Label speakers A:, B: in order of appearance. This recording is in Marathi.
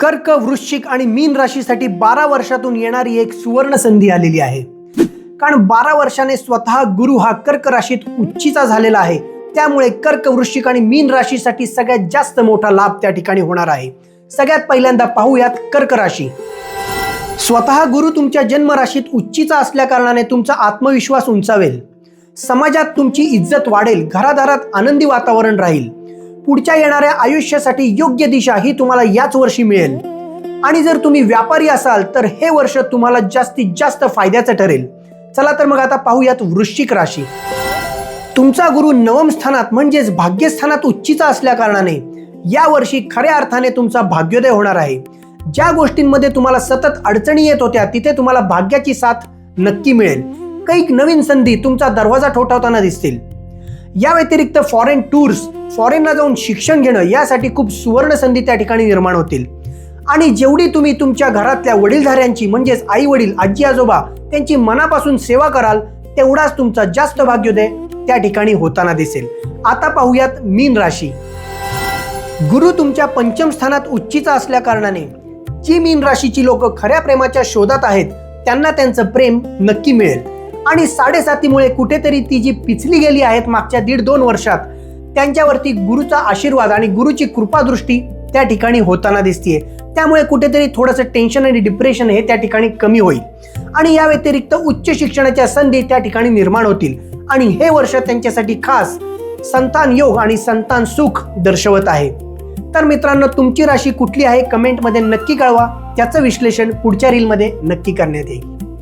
A: कर्क, वृश्चिक आणि मीन राशीसाठी 12 वर्षातून येणारी एक सुवर्ण संधी आलेली आहे. कारण 12 वर्षाने स्वतः गुरु हा कर्क राशीत उच्चीचा झालेला आहे. त्यामुळे कर्क, वृश्चिक आणि मीन राशीसाठी सगळ्यात जास्त मोठा लाभ त्या ठिकाणी होणार आहे. सगळ्यात पहिल्यांदा पाहूयात कर्क राशी. स्वतः गुरु तुमच्या जन्म राशीत उच्चीचा असल्या कारणाने तुमचा आत्मविश्वास उंचावेल. समाजात तुमची इज्जत वाढेल. घरादारात आनंदी वातावरण राहील. पुढच्या येणाऱ्या आयुष्यासाठी योग्य दिशा ही तुम्हाला याच वर्षी मिळेल. आणि जर तुम्ही व्यापारी असाल तर हे वर्ष तुम्हाला जास्तीत जास्त फायद्याचं ठरेल. चला तर मग आता पाहूयात वृश्चिक राशी. तुमचा गुरु नवम स्थानात म्हणजेच भाग्यस्थानात उच्चीचा असल्या कारणाने या वर्षी खऱ्या अर्थाने तुमचा भाग्योदय होणार आहे. ज्या गोष्टींमध्ये तुम्हाला सतत अडचणी येत होत्या तिथे तुम्हाला भाग्याची साथ नक्की मिळेल. काही नवीन संधी तुमचा दरवाजा ठोठावताना दिसतील. या व्यतिरिक्त फॉरेन टूर्स, फॉरेनला जाऊन शिक्षण घेणं यासाठी खूप सुवर्ण संधी त्या ठिकाणी निर्माण होतील. आणि जेवढी तुम्ही तुमच्या घरातल्या वडीलधाऱ्यांची म्हणजेच आई वडील, आजी आजोबा त्यांची मनापासून सेवा कराल तेवढाच तुमचा जास्त भाग्योदय त्या ठिकाणी होताना दिसेल. आता पाहूयात मीन राशी. गुरु तुमच्या पंचम स्थानात उच्चीचा असल्या कारणाने जी मीन राशीची लोक खऱ्या प्रेमाच्या शोधात आहेत त्यांना त्यांचं प्रेम नक्की मिळेल. आणि 7.5मुळे कुठेतरी ती जी पिचली गेली आहेत मागच्या 1.5-2 वर्षात त्यांच्यावरती गुरुचा आशीर्वाद आणि गुरुची कृपादृष्टी त्या ठिकाणी होताना दिसतीये. त्यामुळे कुठेतरी थोडंसं टेन्शन आणि डिप्रेशन हे त्या ठिकाणी कमी होईल. आणि या व्यतिरिक्त उच्च शिक्षणाच्या संधी त्या ठिकाणी निर्माण होतील. आणि हे वर्ष त्यांच्यासाठी खास संतान योग आणि संतान सुख दर्शवत आहे. तर मित्रांनो, तुमची राशी कुठली आहे कमेंटमध्ये नक्की कळवा. त्याचं विश्लेषण पुढच्या रीलमध्ये नक्की करण्यात येईल.